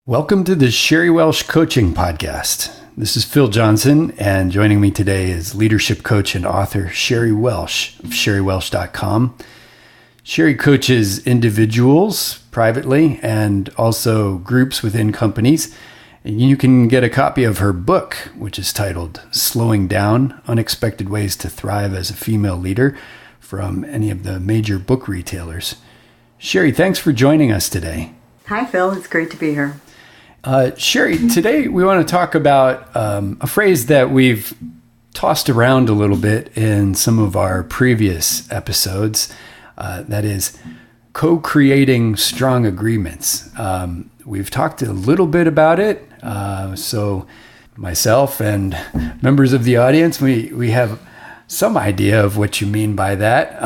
Welcome to the Sherry Welsh Coaching Podcast. This is Phil Johnson, and joining me today is leadership coach and author Sherry Welsh of sherrywelsh.com. Sherry coaches individuals privately and also groups within companies. And you can get a copy of her book, which is titled Slowing Down: Unexpected Ways to Thrive as a Female Leader, from any of the major book retailers. Sherry, thanks for joining us today. Hi, Phil. It's great to be here. Sherry, today we want to talk about a phrase that we've tossed around a little bit in some of our previous episodes. That is co-creating strong agreements. We've talked a little bit about it. So myself and members of the audience, we have some idea of what you mean by that.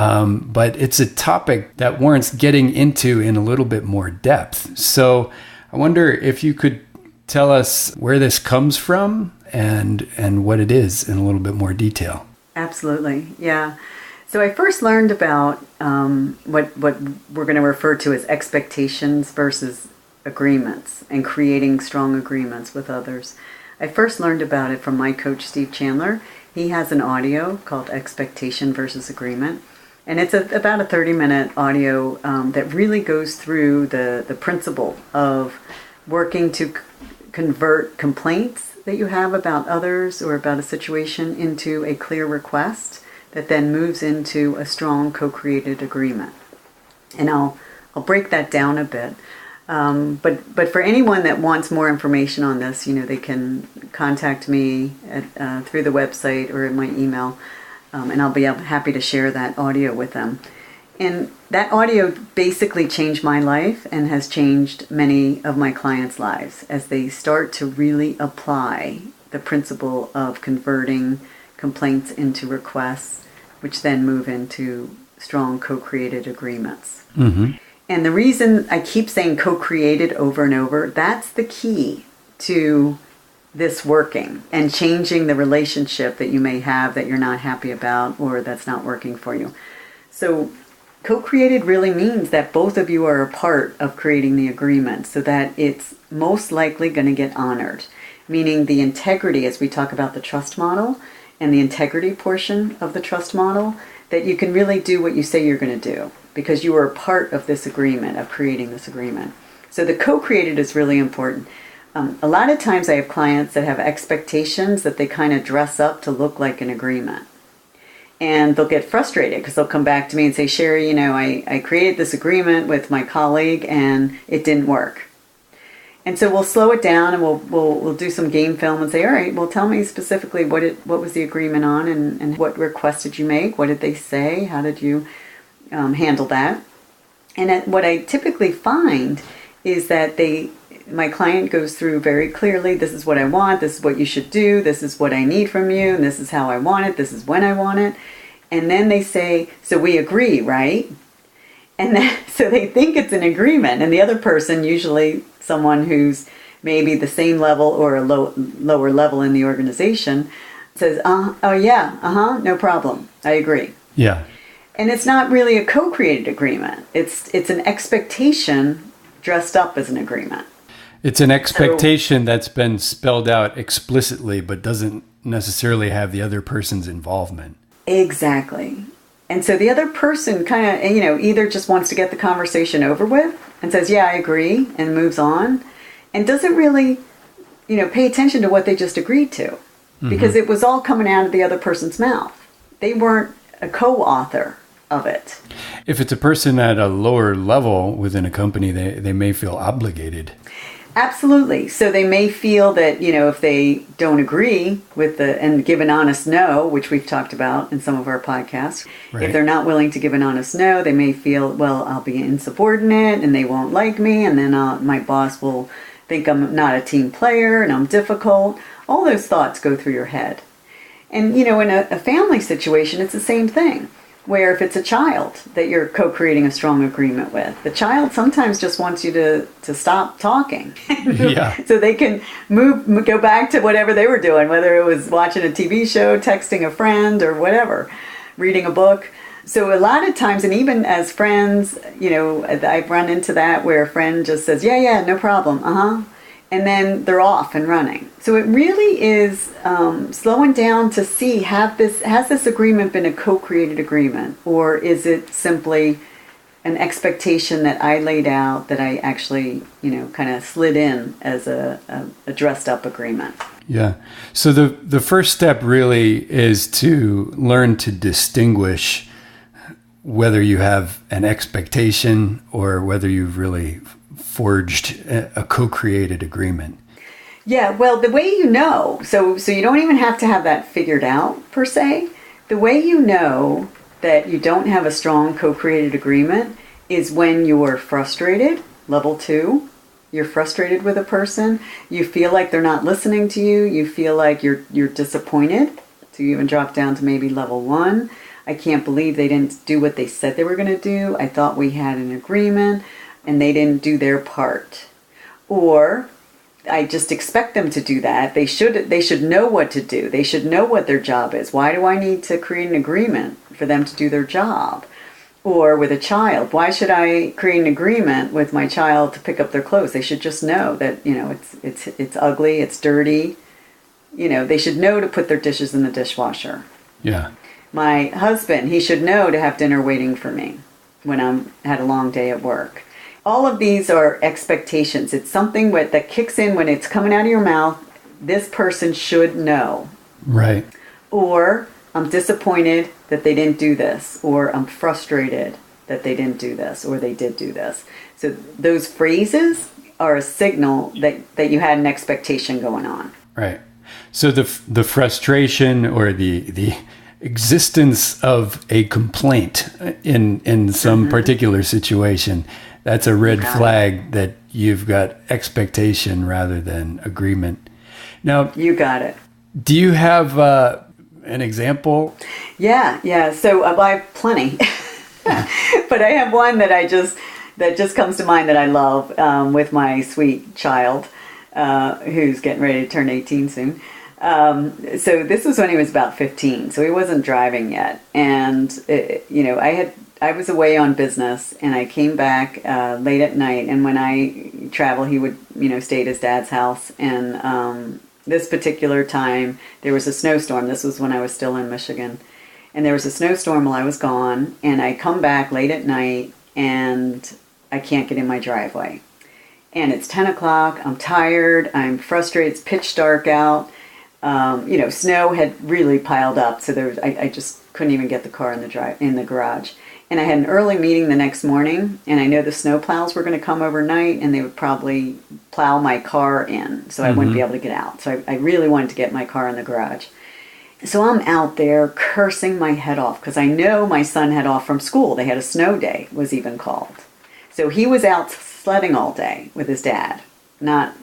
But it's a topic that warrants getting into in a little bit more depth. So I wonder if you could tell us where this comes from and what it is in a little bit more detail. Absolutely, yeah. So I first learned about what we're going to refer to as expectations versus agreements and creating strong agreements with others. I first learned about it from my coach, Steve Chandler. He has an audio called Expectation versus Agreement. And it's about a 30-minute audio that really goes through the principle of working to convert complaints that you have about others or about a situation into a clear request that then moves into a strong co-created agreement. And I'll break that down a bit. But for anyone that wants more information on this, they can contact me through the website or in my email. And I'll be happy to share that audio with them. And that audio basically changed my life and has changed many of my clients' lives as they start to really apply the principle of converting complaints into requests, which then move into strong co-created agreements. Mm-hmm. And the reason I keep saying co-created over and over, that's the key to this working and changing the relationship that you may have that you're not happy about or that's not working for you. So co-created really means that both of you are a part of creating the agreement so that it's most likely going to get honored, meaning the integrity, as we talk about the trust model and the integrity portion of the trust model, that you can really do what you say you're going to do because you are a part of this agreement, of creating this agreement. So the co-created is really important. A lot of times I have clients that have expectations that they kind of dress up to look like an agreement. And they'll get frustrated because they'll come back to me and say, Sherry, I created this agreement with my colleague and it didn't work. And so we'll slow it down and we'll do some game film and say, all right, well, tell me specifically what was the agreement on and what request did you make? What did they say? How did you handle that? And what I typically find is that my client goes through very clearly, this is what I want, this is what you should do, this is what I need from you, and this is how I want it, this is when I want it. And then they say, so we agree, right? And then, so they think it's an agreement. And the other person, usually someone who's maybe the same level or a lower level in the organization, says, oh yeah, no problem, I agree. Yeah. And it's not really a co-created agreement. It's an expectation dressed up as an agreement. It's an expectation that's been spelled out explicitly, but doesn't necessarily have the other person's involvement. Exactly. And so the other person kind of, either just wants to get the conversation over with and says, yeah, I agree, and moves on, and doesn't really, pay attention to what they just agreed to, because it was all coming out of the other person's mouth. They weren't a co-author of it. If it's a person at a lower level within a company, they may feel obligated. Absolutely. So they may feel that, if they don't agree with and give an honest no, which we've talked about in some of our podcasts, right. If they're not willing to give an honest no, they may feel, well, I'll be insubordinate and they won't like me. And then my boss will think I'm not a team player and I'm difficult. All those thoughts go through your head. And, in a family situation, it's the same thing. Where if it's a child that you're co-creating a strong agreement with, the child sometimes just wants you to stop talking. Yeah. So they can go back to whatever they were doing, whether it was watching a TV show, texting a friend, or whatever, reading a book. So a lot of times, and even as friends, I've run into that where a friend just says, yeah, no problem, and then they're off and running. So it really is slowing down to see, has this agreement been a co-created agreement, or is it simply an expectation that I laid out that I actually, kind of slid in as a dressed up agreement. Yeah. So the first step really is to learn to distinguish whether you have an expectation or whether you've really forged a co-created agreement. Yeah, well, the way so you don't even have to have that figured out per se. The way you know that you don't have a strong co-created agreement is when you're frustrated, level 2. You're frustrated with a person. You feel like they're not listening to you. You feel like you're disappointed. So you even drop down to maybe level 1. I can't believe they didn't do what they said they were going to do. I thought we had an agreement and they didn't do their part. Or I just expect them to do that. They should know what to do. They should know what their job is. Why do I need to create an agreement for them to do their job? Or with a child, why should I create an agreement with my child to pick up their clothes? They should just know that, it's ugly, it's dirty. They should know to put their dishes in the dishwasher. Yeah. My husband, he should know to have dinner waiting for me when I'm had a long day at work. All of these are expectations. It's something that kicks in when it's coming out of your mouth. This person should know. Right. Or I'm disappointed that they didn't do this, or I'm frustrated that they didn't do this, or they did do this. So those phrases are a signal that you had an expectation going on. Right. So the frustration or the existence of a complaint in some particular situation, that's a red flag that you've got expectation rather than agreement. Now, you got it. Do you have an example? Yeah. So I have plenty, but I have one that just comes to mind that I love with my sweet child, who's getting ready to turn 18 soon. So this was when he was about 15, so he wasn't driving yet, and I was away on business, and I came back late at night, and when I travel, he would stay at his dad's house, and this particular time, there was a snowstorm. This was when I was still in Michigan. And there was a snowstorm while I was gone. And I come back late at night and I can't get in my driveway. And it's 10 o'clock. I'm tired. I'm frustrated. It's pitch dark out. Snow had really piled up. So I just couldn't even get the car in the garage. And I had an early meeting the next morning, and I know the snow plows were going to come overnight, and they would probably plow my car in, so I wouldn't be able to get out. So I really wanted to get my car in the garage. So I'm out there cursing my head off, because I know my son had off from school. They had a snow day, was even called. So he was out sledding all day with his dad, not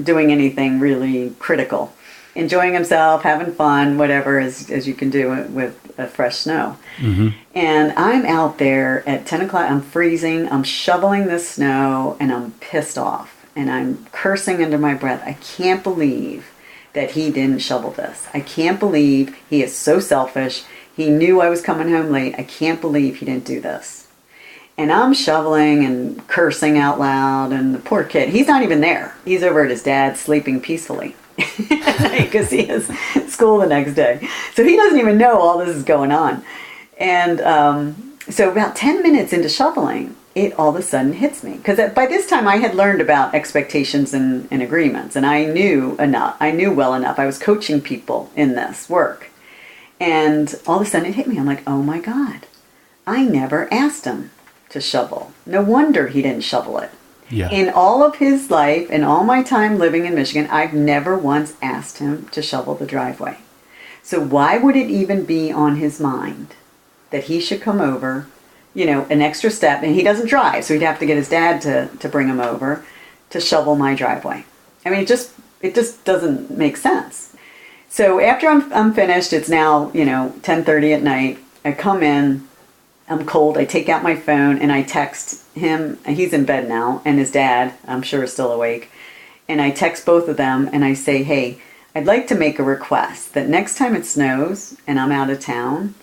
doing anything really critical. Enjoying himself, having fun, whatever, as you can do with fresh snow. Mm-hmm. And I'm out there at 10 o'clock, I'm freezing, I'm shoveling this snow, and I'm pissed off. And I'm cursing under my breath. I can't believe that he didn't shovel this. I can't believe he is so selfish. He knew I was coming home late. I can't believe he didn't do this. And I'm shoveling and cursing out loud, and the poor kid, he's not even there. He's over at his dad's sleeping peacefully. Because he has school the next day. So he doesn't even know all this is going on. And so about 10 minutes into shoveling, it all of a sudden hits me. Because by this time I had learned about expectations and agreements. And I knew enough. I knew well enough. I was coaching people in this work. And all of a sudden it hit me. I'm like, oh my God. I never asked him to shovel. No wonder he didn't shovel it. Yeah. In all of his life, in all my time living in Michigan, I've never once asked him to shovel the driveway. So why would it even be on his mind that he should come over, an extra step, and he doesn't drive, so he'd have to get his dad to bring him over to shovel my driveway. I mean, it just doesn't make sense. So after I'm finished, it's now, 10:30 at night. I come in. I'm cold. I take out my phone and I text him. He's in bed now, and his dad, I'm sure, is still awake. And I text both of them and I say, hey, I'd like to make a request that next time it snows and I'm out of town,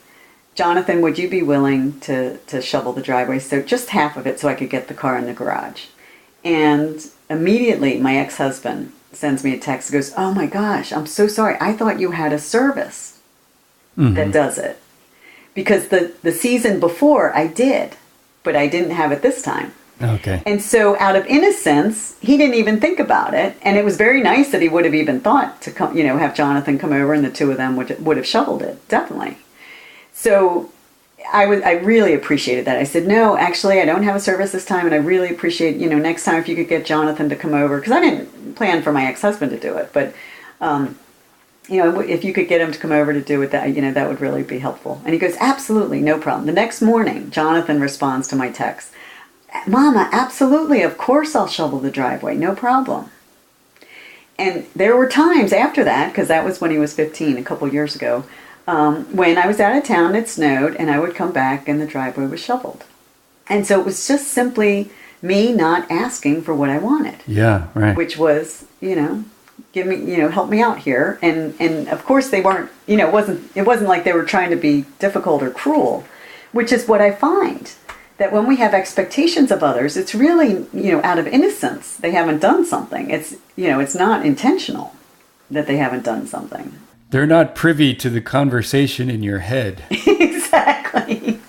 Jonathan, would you be willing to shovel the driveway? So just half of it so I could get the car in the garage. And immediately my ex-husband sends me a text, goes, "Oh my gosh, I'm so sorry. I thought you had a service that does it. Because the season before I did, but I didn't have it this time." Okay. And so out of innocence, he didn't even think about it. And it was very nice that he would have even thought to come, have Jonathan come over and the two of them would have shoveled it. Definitely. So I really appreciated that. I said, "No, actually, I don't have a service this time. And I really appreciate, next time if you could get Jonathan to come over." Because I didn't plan for my ex-husband to do it. But, if you could get him to come over to do it, that would really be helpful. And he goes, "Absolutely, no problem." The next morning, Jonathan responds to my text, "Mama, absolutely, of course I'll shovel the driveway, no problem." And there were times after that, because that was when he was 15, a couple years ago, when I was out of town, it snowed, and I would come back and the driveway was shoveled. And so it was just simply me not asking for what I wanted. Yeah, right. Which was, give me, help me out here. And of course they weren't, it wasn't like they were trying to be difficult or cruel, which is what I find. That when we have expectations of others, it's really, out of innocence. They haven't done something. It's, it's not intentional that they haven't done something. They're not privy to the conversation in your head. Exactly.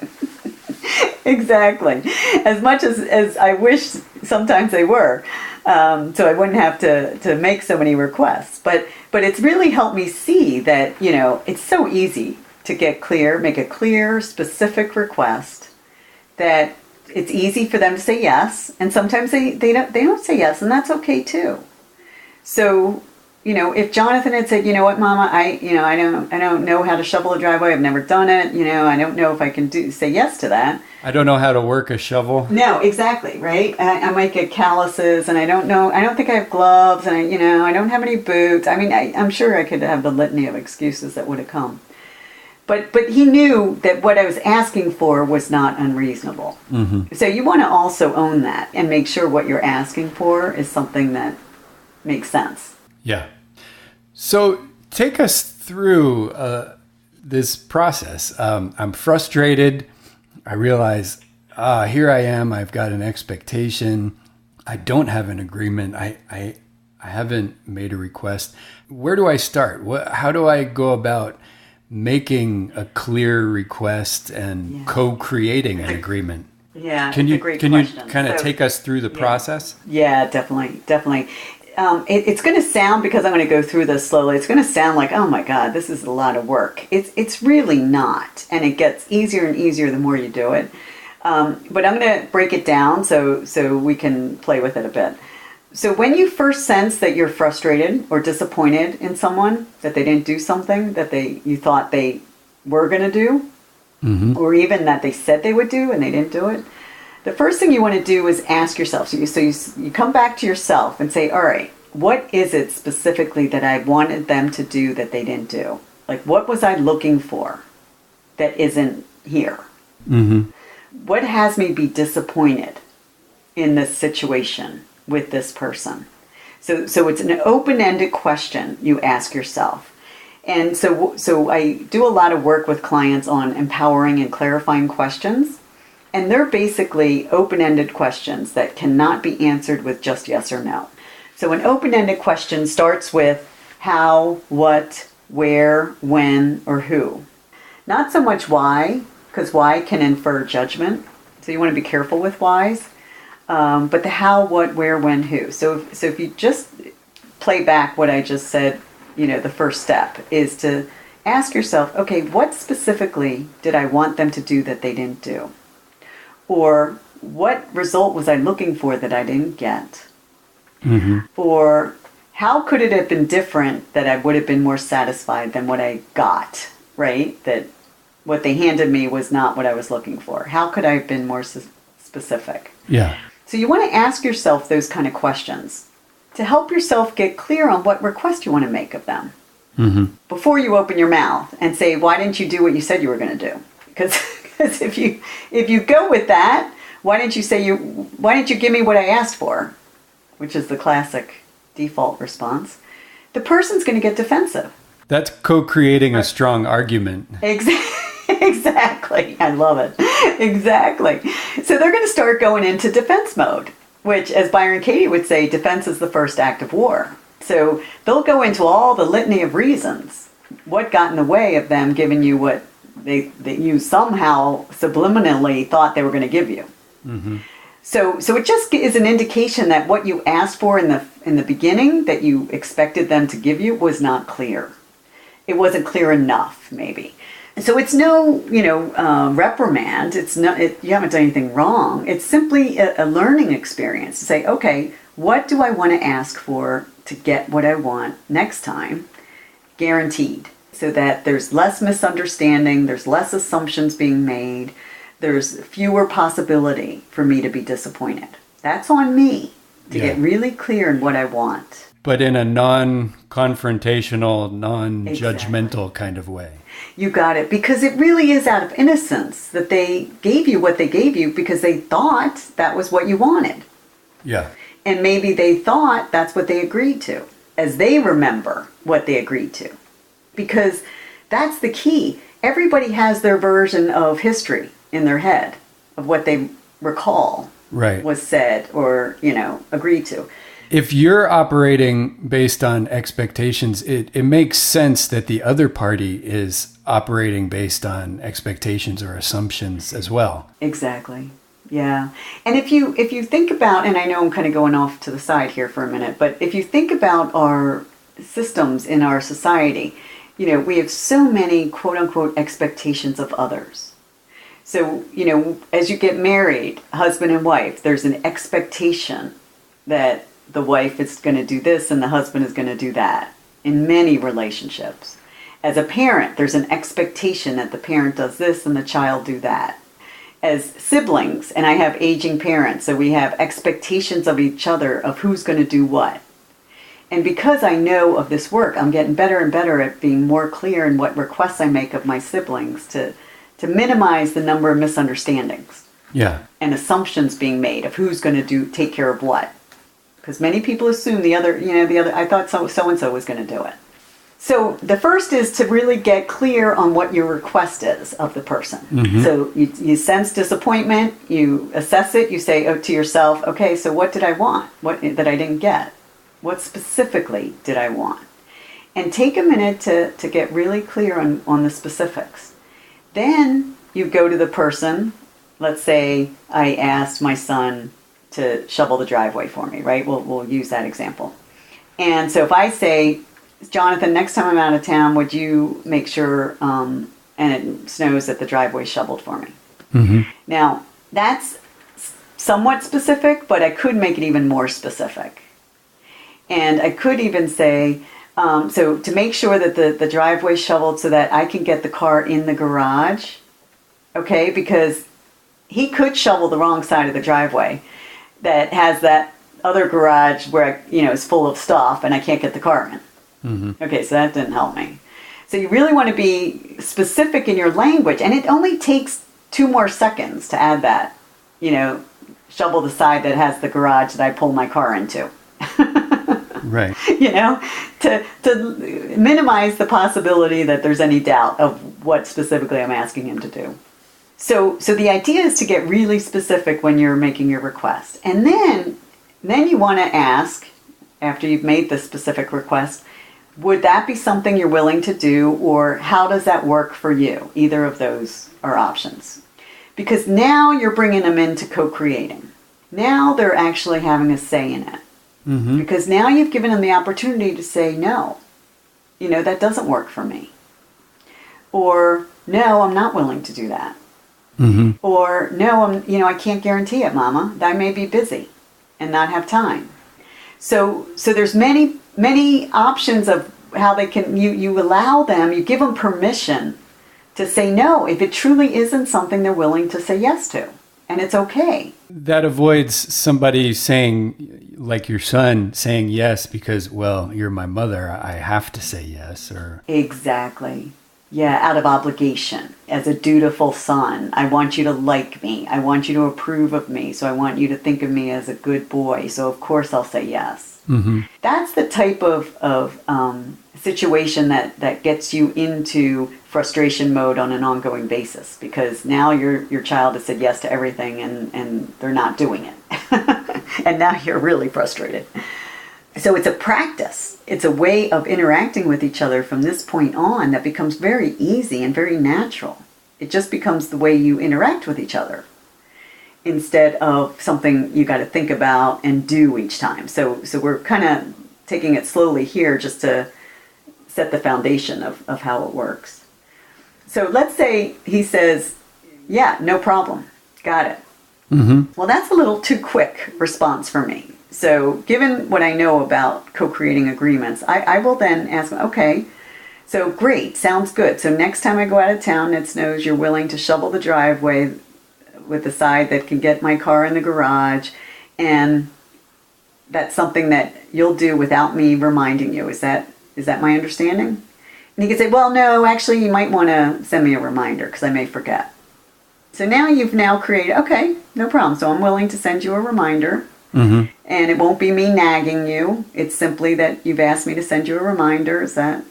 Exactly. As much as I wish sometimes they were. So I wouldn't have to make so many requests. But it's really helped me see that, it's so easy to make a clear, specific request. That it's easy for them to say yes, and sometimes they don't say yes, and that's okay too. So, if Jonathan had said, "You know what, Mama, I don't know how to shovel a driveway. I've never done it. I don't know if I can say yes to that. I don't know how to work a shovel." No, exactly, right? I might get calluses, and I don't know. I don't think I have gloves, and I don't have any boots. I mean, I'm sure I could have the litany of excuses that would have come. But he knew that what I was asking for was not unreasonable. Mm-hmm. So you want to also own that and make sure what you're asking for is something that makes sense. Yeah. So take us through this process. I'm frustrated. I realize, here I am. I've got an expectation. I don't have an agreement. I haven't made a request. Where do I start? How do I go about making a clear request and co-creating an agreement? Yeah, can you question. Kind of take us through the process? Yeah, definitely. It's going to sound, because I'm going to go through this slowly, it's going to sound like, oh my God, this is a lot of work. It's really not, and it gets easier and easier the more you do it. But I'm going to break it down so we can play with it a bit. So when you first sense that you're frustrated or disappointed in someone, that they didn't do something that you thought they were going to do, mm-hmm. or even that they said they would do and they didn't do it, the first thing you want to do is ask yourself. So you come back to yourself and say, all right, what is it specifically that I wanted them to do that they didn't do? Like, what was I looking for that isn't here? Mm-hmm. What has me be disappointed in this situation with this person? So it's an open-ended question you ask yourself. And so I do a lot of work with clients on empowering and clarifying questions. And they're basically open-ended questions that cannot be answered with just yes or no. So an open-ended question starts with how, what, where, when, or who. Not so much why, because why can infer judgment. So you want to be careful with whys. But the how, what, where, when, who. So if you just play back what I just said, the first step is to ask yourself, okay, what specifically did I want them to do that they didn't do? Or what result was I looking for that I didn't get? Mm-hmm. Or how could it have been different that I would have been more satisfied than what I got, right? That what they handed me was not what I was looking for. How could I have been more specific? Yeah. So you want to ask yourself those kind of questions to help yourself get clear on what request you want to make of them. Mm-hmm. Before you open your mouth and say, why didn't you do what you said you were going to do? Because if you go with that, why didn't you give me what I asked for? Which is the classic default response. The person's going to get defensive. That's co-creating a strong argument. Exactly. I love it. Exactly. So they're going to start going into defense mode. which, as Byron Katie would say, defense is the first act of war. So they'll go into all the litany of reasons. What got in the way of them giving you what that you somehow subliminally thought they were going to give you? Mm-hmm. So it just is an indication that what you asked for in the beginning that you expected them to give you was not clear. It wasn't clear enough, maybe. So it's no, reprimand. It's not. You haven't done anything wrong. It's simply a learning experience to say, okay, what do I want to ask for to get what I want next time, guaranteed, so that there's less misunderstanding, there's less assumptions being made, there's fewer possibility for me to be disappointed. That's on me to get really clear in what I want. But in a non-confrontational, non-judgmental kind of way. You got it. Because it really is out of innocence that they gave you what they gave you because they thought that was what you wanted. Yeah. And maybe they thought that's what they agreed to, as they remember what they agreed to. Because that's the key. Everybody has their version of history in their head of what they recall was said or, agreed to. If you're operating based on expectations, it makes sense that the other party is operating based on expectations or assumptions as well. Exactly. Yeah. And if you think about, and I know I'm kind of going off to the side here for a minute, but if you think about our systems in our society, we have so many quote unquote expectations of others. So, as you get married, husband and wife, there's an expectation that the wife is going to do this and the husband is going to do that in many relationships. As a parent, there's an expectation that the parent does this and the child do that. As siblings, and I have aging parents, so we have expectations of each other of who's going to do what. And because I know of this work, I'm getting better and better at being more clear in what requests I make of my siblings to minimize the number of misunderstandings. Yeah. And assumptions being made of who's going to take care of what. Because many people assume the other, I thought so-and-so was going to do it. So the first is to really get clear on what your request is of the person. Mm-hmm. So you sense disappointment, you assess it, you say to yourself, okay, so what did I want? What that I didn't get? What specifically did I want? And take a minute to get really clear on the specifics. Then you go to the person. Let's say I asked my son to shovel the driveway for me, right? We'll use that example. And so if I say, Jonathan, next time I'm out of town, would you make sure, and it snows, that the driveway's shoveled for me? Mm-hmm. Now, that's somewhat specific, but I could make it even more specific. And I could even say, so to make sure that the driveway's shoveled so that I can get the car in the garage, okay? Because he could shovel the wrong side of the driveway that has that other garage where, is full of stuff and I can't get the car in. Mm-hmm. Okay, so that didn't help me. So you really want to be specific in your language, and it only takes 2 more seconds to add that, shovel the side that has the garage that I pull my car into. Right. To minimize the possibility that there's any doubt of what specifically I'm asking him to do. So the idea is to get really specific when you're making your request. And then you want to ask, after you've made the specific request, would that be something you're willing to do, or how does that work for you? Either of those are options. Because now you're bringing them into co-creating. Now they're actually having a say in it. Mm-hmm. Because now you've given them the opportunity to say, no, that doesn't work for me. Or, no, I'm not willing to do that. Mm-hmm. Or, no, I can't guarantee it, Mama. I may be busy and not have time. So there's many options of how they can, you allow them, you give them permission to say no if it truly isn't something they're willing to say yes to. And it's okay. That avoids somebody saying, like your son, saying yes because, well, you're my mother, I have to say yes. Or Exactly. Yeah, out of obligation. As a dutiful son, I want you to like me. I want you to approve of me. So I want you to think of me as a good boy. So of course I'll say yes. Mm-hmm. That's the type of situation that gets you into frustration mode on an ongoing basis, because now your child has said yes to everything and they're not doing it. And now you're really frustrated. So it's a practice. It's a way of interacting with each other from this point on that becomes very easy and very natural. It just becomes the way you interact with each other instead of something you got to think about and do each time. So we're kind of taking it slowly here just to set the foundation of how it works. So let's say he says, yeah, no problem. Got it. Mm-hmm. Well, that's a little too quick response for me. So given what I know about co-creating agreements, I will then ask him, okay, so great, sounds good. So next time I go out of town, it snows, you're willing to shovel the driveway with the side that can get my car in the garage, and that's something that you'll do without me reminding you. Is that my understanding? And he can say, well, no, actually, you might want to send me a reminder because I may forget. So now you've created, okay, no problem. So I'm willing to send you a reminder. Mm-hmm. And it won't be me nagging you. It's simply that you've asked me to send you a reminder. Is that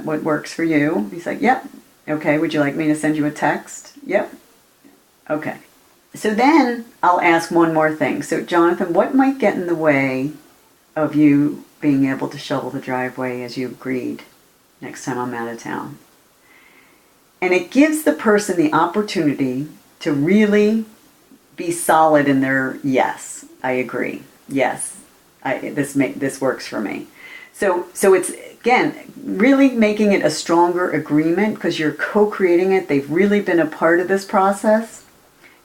what works for you? He's like, yep. Okay, would you like me to send you a text? Yep. Okay. So then I'll ask one more thing. So Jonathan, what might get in the way of you being able to shovel the driveway as you agreed next time I'm out of town? And it gives the person the opportunity to really be solid in their yes, I agree. Yes, this works for me. So it's, again, really making it a stronger agreement because you're co-creating it. They've really been a part of this process.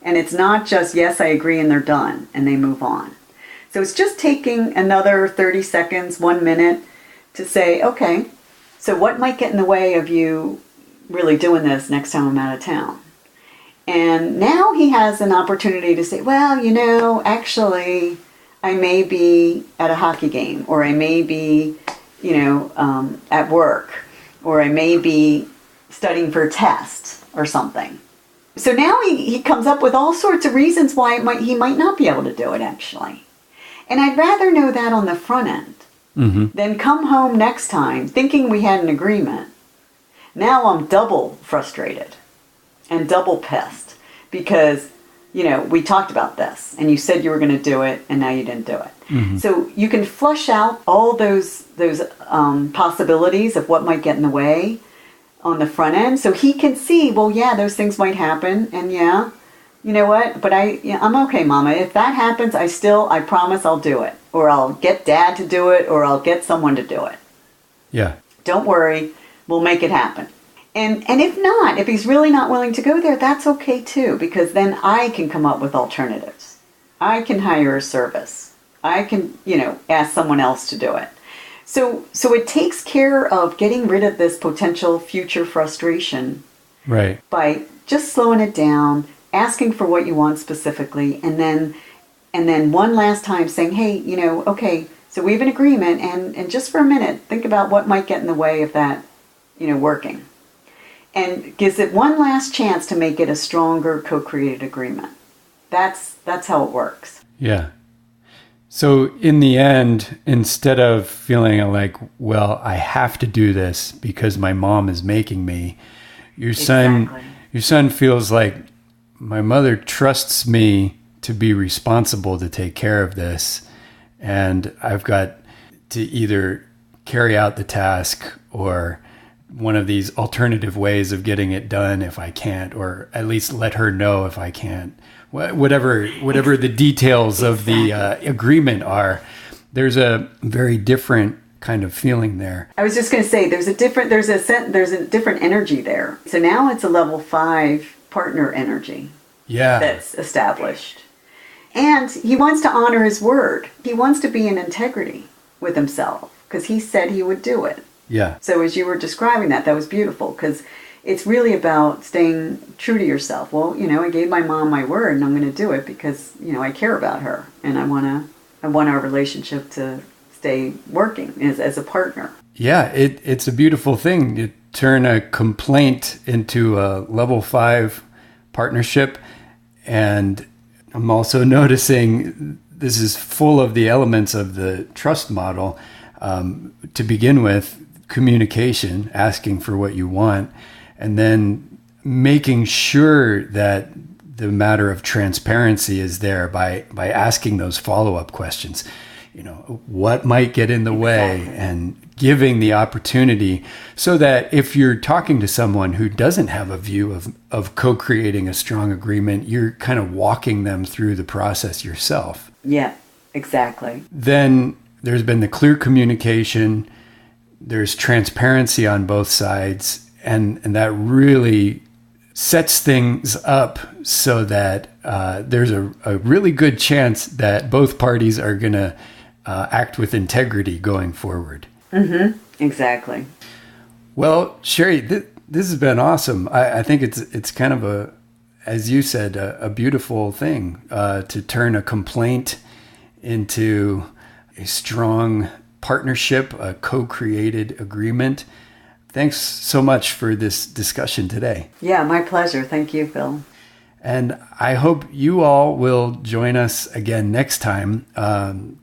And it's not just, yes, I agree, and they're done, and they move on. So it's just taking another 30 seconds, 1 minute to say, okay, so what might get in the way of you really doing this next time I'm out of town? And now he has an opportunity to say, well, actually, I may be at a hockey game, or I may be, at work, or I may be studying for a test or something. So now he comes up with all sorts of reasons why he might not be able to do it, actually. And I'd rather know that on the front end than come home next time thinking we had an agreement. Now I'm double frustrated and double pissed because, we talked about this and you said you were going to do it and now you didn't do it. Mm-hmm. So you can flush out all those possibilities of what might get in the way on the front end, so he can see, well, yeah, those things might happen, and yeah, you know what, but I'm okay, Mama. If that happens, I promise I'll do it, or I'll get Dad to do it, or I'll get someone to do it. Yeah. Don't worry, we'll make it happen. And if he's really not willing to go there, that's okay too, because then I can come up with alternatives. I can hire a service. I can, ask someone else to do it. So it takes care of getting rid of this potential future frustration, right? By just slowing it down, asking for what you want specifically, and then one last time saying, hey, okay, so we have an agreement, and just for a minute, think about what might get in the way of that, working, and gives it one last chance to make it a stronger co-created agreement. That's how it works. Yeah. So in the end, instead of feeling like, well, I have to do this because my mom is making me, your son feels like my mother trusts me to be responsible to take care of this, and I've got to either carry out the task or one of these alternative ways of getting it done if I can't, or at least let her know if I can't. Whatever the details of the agreement are, there's a very different kind of feeling there. I was just going to say there's a different energy there. So now it's a level 5 partner energy. Yeah. That's established. And he wants to honor his word. He wants to be in integrity with himself because he said he would do it. Yeah. So as you were describing that was beautiful because it's really about staying true to yourself. Well, I gave my mom my word and I'm going to do it because, I care about her and I want our relationship to stay working as a partner. Yeah, it's a beautiful thing to turn a complaint into a level 5 partnership. And I'm also noticing this is full of the elements of the trust model. To begin with, communication, asking for what you want, and then making sure that the matter of transparency is there by asking those follow-up questions. What might get in the way, and giving the opportunity so that if you're talking to someone who doesn't have a view of co-creating a strong agreement, you're kind of walking them through the process yourself. Yeah, exactly. Then there's been the clear communication, there's transparency on both sides, and that really sets things up so that there's a really good chance that both parties are going to act with integrity going forward. Mm-hmm. Exactly. Well, Sherry, this has been awesome. I think it's kind of as you said, a beautiful thing to turn a complaint into a strong partnership, a co-created agreement. Thanks so much for this discussion today. Yeah, my pleasure. Thank you, Phil. And I hope you all will join us again next time.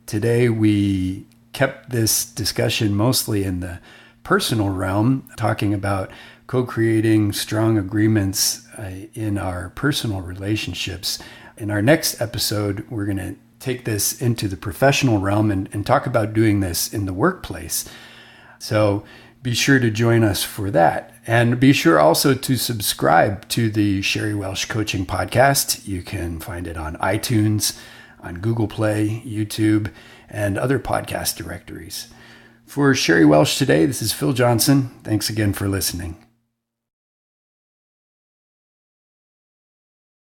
Today we kept this discussion mostly in the personal realm, talking about co-creating strong agreements in our personal relationships. In our next episode, we're going to take this into the professional realm and talk about doing this in the workplace. So be sure to join us for that. And be sure also to subscribe to the Sherry Welsh Coaching Podcast. You can find it on iTunes, on Google Play, YouTube, and other podcast directories. For Sherry Welsh today, this is Phil Johnson. Thanks again for listening.